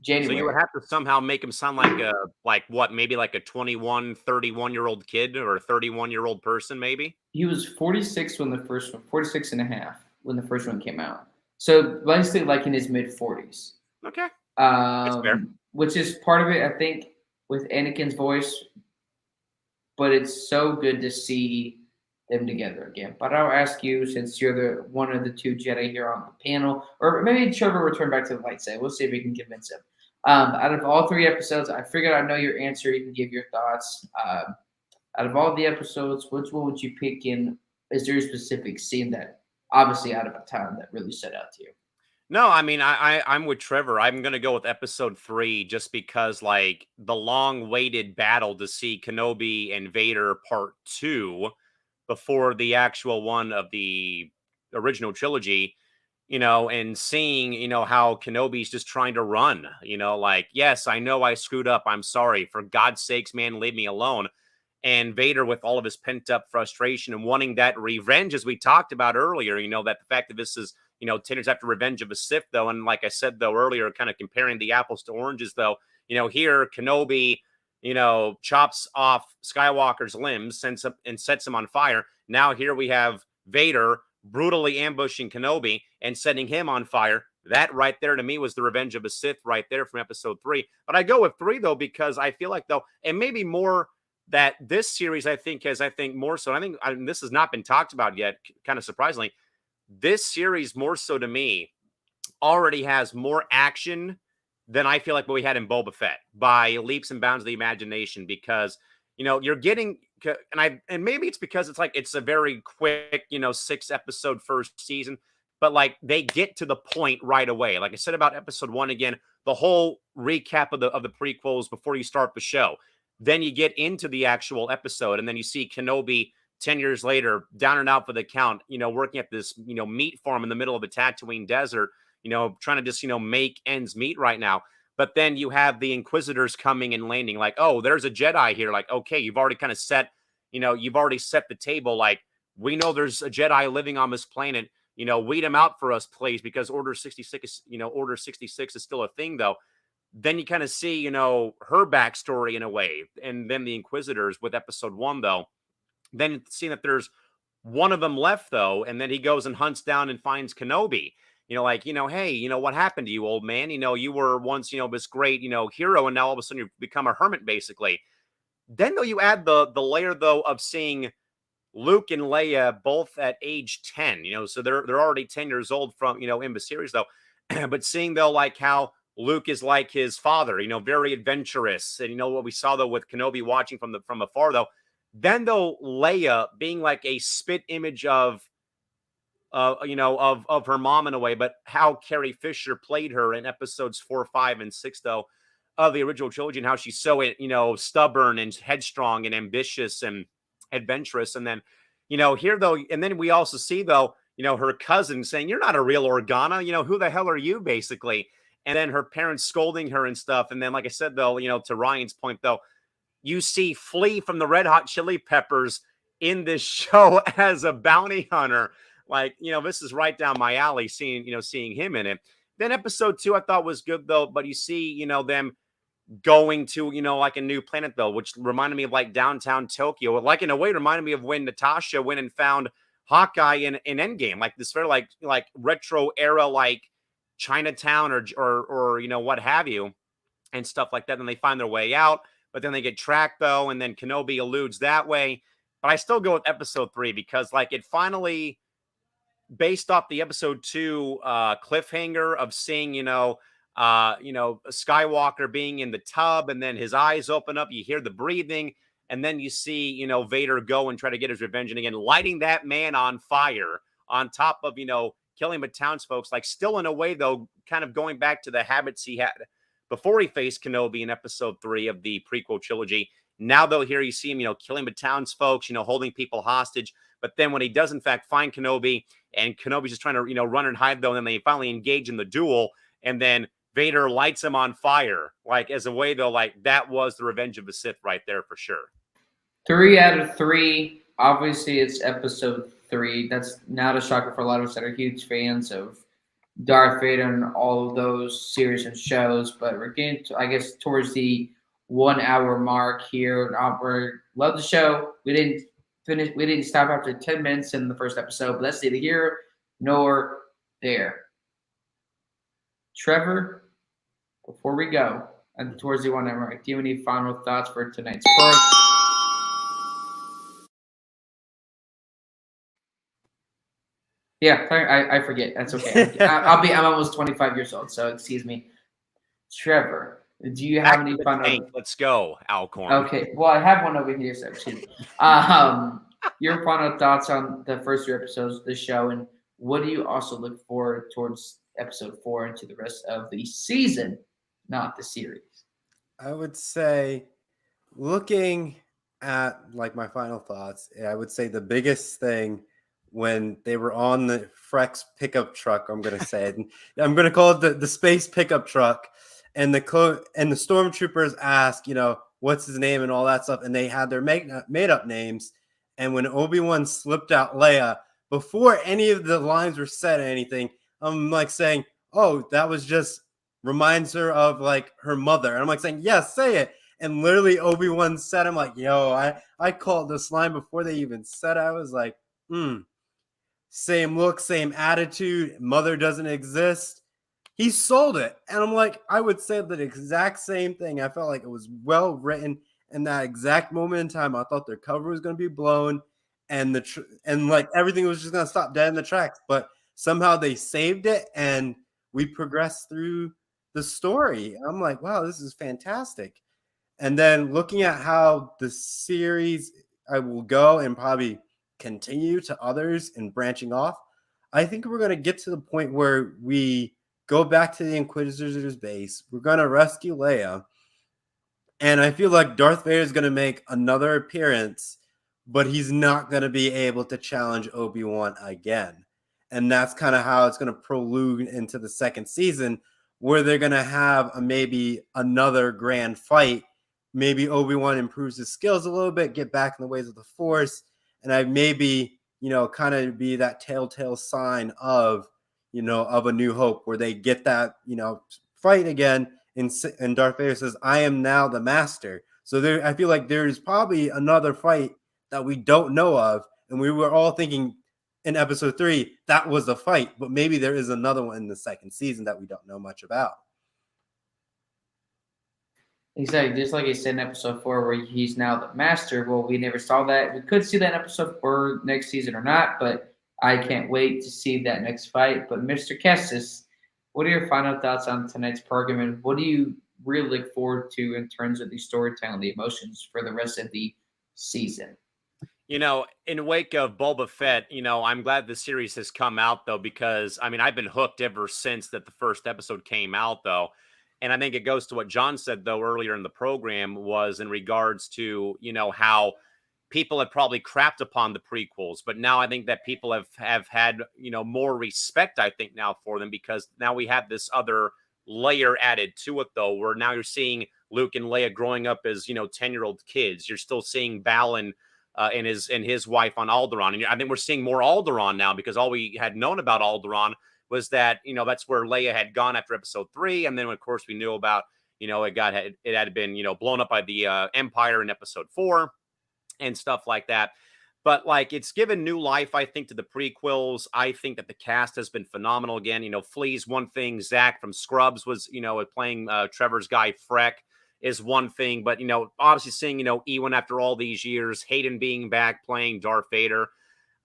January. So you would have to somehow make him sound like maybe like a 21, 31-year-old kid or a 31-year-old person, maybe? He was 46 when the first one, 46 and a half when the first one came out. So basically like in his mid-40s. Okay. That's fair. Which is part of it, I think, with Anakin's voice. But it's so good to see them together again. But I'll ask you, since you're one of the 2 Jedi here on the panel, or maybe Trevor will return back to the light side. We'll see if we can convince him. Out of all 3 episodes, I figured I know your answer. You can give your thoughts. Out of all the episodes, which one would you pick in? Is there a specific scene that, obviously out of a time, that really stood out to you? No, I mean, I'm with Trevor. I'm going to go with episode 3 just because, like, the long-awaited battle to see Kenobi and Vader part 2 before the actual one of the original trilogy, and seeing, how Kenobi's just trying to run, like, yes, I know I screwed up. I'm sorry. For God's sakes, man, leave me alone. And Vader, with all of his pent-up frustration and wanting that revenge, as we talked about earlier, that the fact that this is, 10 years after Revenge of a Sith, though, and like I said, though, earlier, kind of comparing the apples to oranges, though, here, Kenobi, chops off Skywalker's limbs, sets him on fire. Now here we have Vader brutally ambushing Kenobi and setting him on fire. That right there, to me, was the Revenge of a Sith right there from episode 3. But I go with 3, though, because I feel like, though, and maybe more that this series, I think more so, I think this has not been talked about yet, kind of surprisingly, this series more so to me already has more action than I feel like what we had in Boba Fett by leaps and bounds of the imagination, because, you're getting, and maybe it's because it's a very quick, 6-episode first season, but like they get to the point right away. Like I said about episode 1, again, the whole recap of the prequels before you start the show. Then you get into the actual episode, and then you see Kenobi 10 years later, down and out for the count, working at this, meat farm in the middle of the Tatooine desert, trying to just, make ends meet right now. But then you have the Inquisitors coming and landing like, oh, there's a Jedi here. Like, okay, you've already kind of set, you've already set the table. Like, we know there's a Jedi living on this planet, weed them out for us, please, because Order 66 is still a thing, though. Then you kind of see, her backstory in a way. And then the Inquisitors with episode 1, though. Then seeing that there's one of them left, though, and then he goes and hunts down and finds Kenobi. Hey, what happened to you, old man? You were once, this great, hero, and now all of a sudden you've become a hermit, basically. Then, though, you add the layer, though, of seeing Luke and Leia both at age 10, so they're already 10 years old from, in the series, though. But seeing, though, like how Luke is like his father, very adventurous. And what we saw, though, with Kenobi watching from afar, though. Then, though, Leia being like a spit image of her mom in a way, but how Carrie Fisher played her in episodes 4, 5, and 6, though, of the original trilogy, and how she's so, stubborn and headstrong and ambitious and adventurous. And then, here, though, and then we also see, though, her cousin saying, "You're not a real Organa, who the hell are you?" basically. And then her parents scolding her and stuff. And then, like I said, though, to Ryan's point, though, you see Flea from the Red Hot Chili Peppers in this show as a bounty hunter. Like, this is right down my alley, seeing him in it. Then episode 2, I thought was good, though. But you see, them going to, like a new planet though, which reminded me of like downtown Tokyo. Like in a way reminded me of when Natasha went and found Hawkeye in Endgame, like this very like retro era, like Chinatown or what have you, and stuff like that. Then they find their way out, but then they get tracked though, and then Kenobi eludes that way. But I still go with episode 3 because like it finally, based off the episode 2 cliffhanger of seeing, Skywalker being in the tub, and then his eyes open up, you hear the breathing, and then you see, Vader go and try to get his revenge, and again, lighting that man on fire on top of, killing the townsfolk, like still in a way though, kind of going back to the habits he had before he faced Kenobi in episode 3 of the prequel trilogy. Now though, here you see him, killing the townsfolk, holding people hostage. But then when he does in fact find Kenobi, and Kenobi's just trying to, run and hide though, and then they finally engage in the duel, and then Vader lights him on fire, like as a way though, like that was the revenge of the Sith right there for sure. 3 out of 3. Obviously, it's episode 3. That's not a shocker for a lot of us that are huge fans of Darth Vader and all of those series and shows. But we're getting, I guess, towards the 1 hour mark here. We love the show. We didn't stop after 10 minutes in the first episode, but that's neither here nor there. Trevor, before we go, and towards the 1 hour mark, do you have any final thoughts for tonight's program? Yeah, I forget. That's okay. I'm almost 25 years old, so excuse me. Trevor, do you have any final? Let's go, Allcorn. Okay, well, I have one over here, so excuse me. Your final thoughts on the first 3 episodes of the show, and what do you also look forward towards episode 4 into the rest of the season, not the series? I would say, looking at like my final thoughts, I would say the biggest thing when they were on the Frex pickup truck, I'm going to say it, I'm going to call it the space pickup truck, and the stormtroopers ask, what's his name and all that stuff, and they had their made up names. And when Obi-Wan slipped out Leia, before any of the lines were said or anything, I'm like saying, oh, that was just reminds her of like her mother. And I'm like saying, yes, say it. And literally Obi-Wan said, I'm like, yo, I called this line before they even said it. I was like, same look, same attitude. Mother doesn't exist. He sold it. And I'm like, I would say the exact same thing. I felt like it was well written in that exact moment in time. I thought their cover was going to be blown, and like everything was just going to stop dead in the tracks. But somehow they saved it, and we progressed through the story. I'm like, wow, this is fantastic. And then looking at how the series I will go and probably continue to others and branching off, I think we're going to get to the point where we go back to the Inquisitor's base. We're going to rescue Leia. And I feel like Darth Vader is going to make another appearance, but he's not going to be able to challenge Obi-Wan again. And that's kind of how it's going to prelude into the second season, where they're going to have maybe another grand fight. Maybe Obi-Wan improves his skills a little bit, get back in the ways of the Force, and I maybe, kind of be that telltale sign of, of A New Hope, where they get that, fight again, and Darth Vader says, I am now the master. So I feel like there's probably another fight that we don't know of, and we were all thinking in episode 3 that was a fight, but maybe there is another one in the second season that we don't know much about. Exactly, just like I said in episode 4, where he's now the master. Well, we never saw that. We could see that in episode 4 next season or not, but I can't wait to see that next fight. But Mr. Kestis, what are your final thoughts on tonight's program, and what do you really look forward to in terms of the storytelling, the emotions for the rest of the season? In wake of Boba Fett, I'm glad the series has come out, though, because, I've been hooked ever since that the first episode came out, though. And I think it goes to what John said, though, earlier in the program, was in regards to, how people have probably crapped upon the prequels. But now I think that people have had, more respect, I think, now for them, because now we have this other layer added to it, though, where now you're seeing Luke and Leia growing up as, 10-year-old kids. You're still seeing Balin and his wife on Alderaan. And I think we're seeing more Alderaan now, because all we had known about Alderaan was that, that's where Leia had gone after episode 3. And then, of course, we knew about, it had been, blown up by the Empire in episode 4 and stuff like that. But like, it's given new life, I think, to the prequels. I think that the cast has been phenomenal again. Flea's one thing. Zach from Scrubs was, playing Trevor's guy Freck is one thing. But, obviously seeing, Ewan after all these years, Hayden being back playing Darth Vader.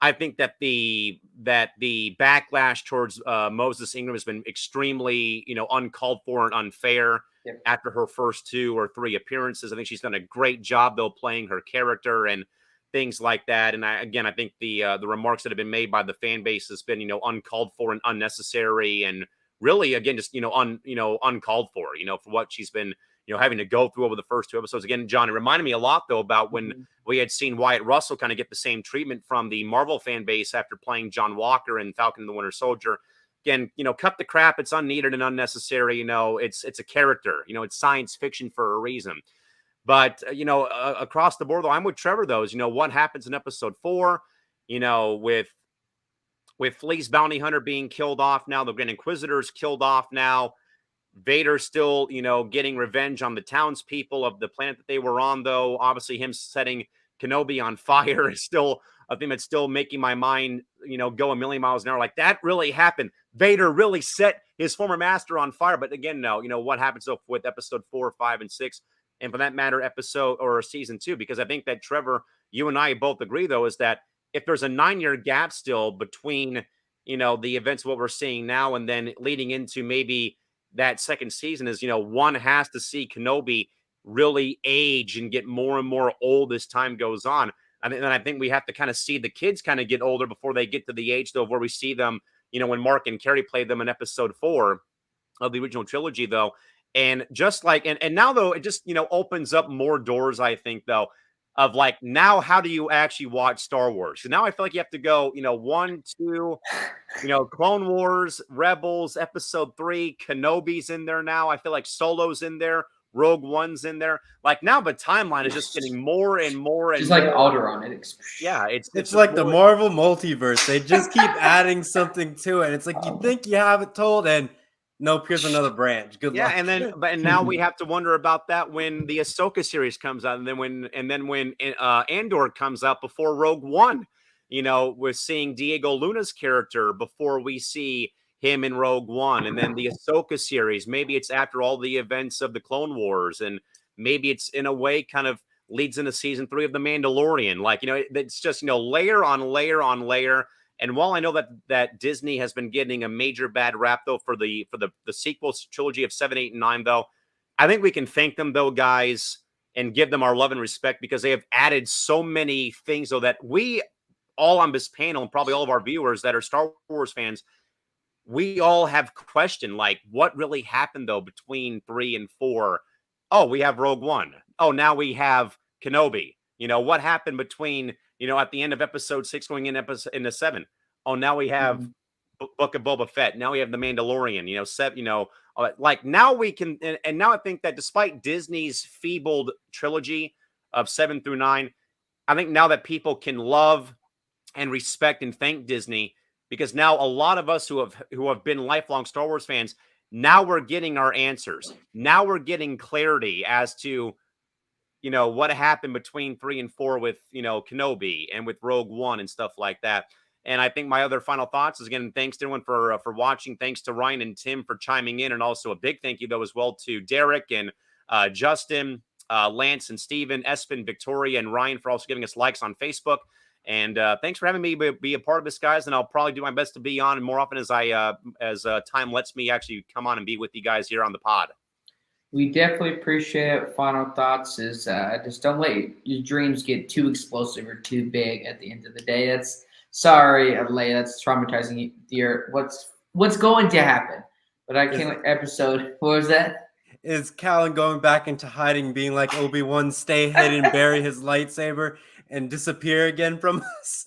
I think that the backlash towards Moses Ingram has been extremely, uncalled for and unfair after her first 2 or 3 appearances. I think she's done a great job, though, playing her character and things like that. And I think the remarks that have been made by the fan base has been, uncalled for and unnecessary, and really, again, just, uncalled for, for what she's been, having to go through over the first 2 episodes. Again, John, it reminded me a lot, though, about when we had seen Wyatt Russell kind of get the same treatment from the Marvel fan base after playing John Walker in Falcon and the Winter Soldier. Again, cut the crap. It's unneeded and unnecessary. It's a character. It's science fiction for a reason. But, across the board, though, I'm with Trevor, though, is, what happens in episode 4, with Flea's bounty hunter being killed off now, the Grand Inquisitor's killed off now, Vader still, getting revenge on the townspeople of the planet that they were on, though. Obviously, him setting Kenobi on fire is still a thing that's still making my mind, go a million miles an hour. Like, that really happened. Vader really set his former master on fire. But again, no, what happens though with episode 4, 5, and 6? And for that matter, episode or season 2, because I think that Trevor, you and I both agree, though, is that if there's a 9-year gap still between, the events of what we're seeing now and then leading into maybe that second season is, one has to see Kenobi really age and get more and more old as time goes on. And I think we have to kind of see the kids kind of get older before they get to the age, though, where we see them, when Mark and Carrie played them in episode 4 of the original trilogy, though. And just like, and now, though, it just, opens up more doors, I think, though, of like, now, how do you actually watch Star Wars? So now I feel like you have to go, 1, 2, Clone Wars, Rebels, episode 3, Kenobi's in there now. I feel like Solo's in there. Rogue One's in there. Like, now the timeline is just getting more and more. And just more. like Alderaan. Yeah, it's like the Marvel multiverse. They just keep adding something to it. It's like you think you have it told, and nope, here's another branch. Good luck. And now we have to wonder about that when the Ahsoka series comes out, and then when Andor comes out before Rogue One. We're seeing Diego Luna's character before we see him in Rogue One, and then the Ahsoka series. Maybe it's after all the events of the Clone Wars, and maybe it's in a way kind of leads into season 3 of The Mandalorian. Like, it's just, layer on layer on layer. And while I know that Disney has been getting a major bad rap, though, for the sequel trilogy of 7, 8, and 9, though, I think we can thank them, though, guys, and give them our love and respect, because they have added so many things, though, that we all on this panel, and probably all of our viewers that are Star Wars fans, we all have questioned, like, what really happened, though, between 3 and 4? Oh, we have Rogue One. Oh, now we have Kenobi. What happened between, at the end of episode 6 going into 7? Oh, now we have Book of Boba Fett. Now we have The Mandalorian, 7, like, now we can, and now I think that despite Disney's feebled trilogy of 7 through 9, I think now that people can love and respect and thank Disney, because now a lot of us who have been lifelong Star Wars fans, now we're getting our answers. Now we're getting clarity as to, what happened between 3 and 4 with, Kenobi and with Rogue One and stuff like that. And I think my other final thoughts is, again, thanks to everyone for watching. Thanks to Ryan and Tim for chiming in. And also a big thank you, though, as well to Derek and Justin, Lance and Steven, Espen, Victoria, and Ryan for also giving us likes on Facebook. And thanks for having me be a part of this, guys. And I'll probably do my best to be on more often as time lets me actually come on and be with you guys here on the pod. We definitely appreciate it. Final thoughts is just don't let your dreams get too explosive or too big at the end of the day. Sorry, Leia, that's traumatizing you. What's going to happen? But I can't episode. What was that? Is Callan going back into hiding, being like Obi-Wan, stay hidden, bury his lightsaber, and disappear again from us?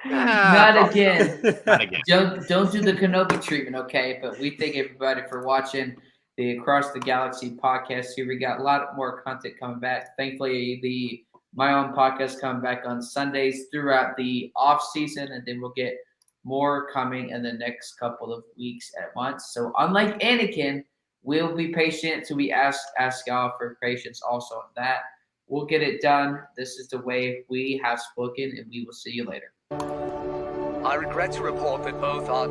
Not again. Not again. Don't do the Kenobi treatment, okay? But we thank everybody for watching the Across the Galaxy podcast here. We got a lot more content coming back. Thankfully, my own podcast coming back on Sundays throughout the off season, and then we'll get more coming in the next couple of weeks at once. So unlike Anakin, we'll be patient. So we ask y'all for patience also on that. We'll get it done. This is the way. We have spoken, and we will see you later. I regret to report that both our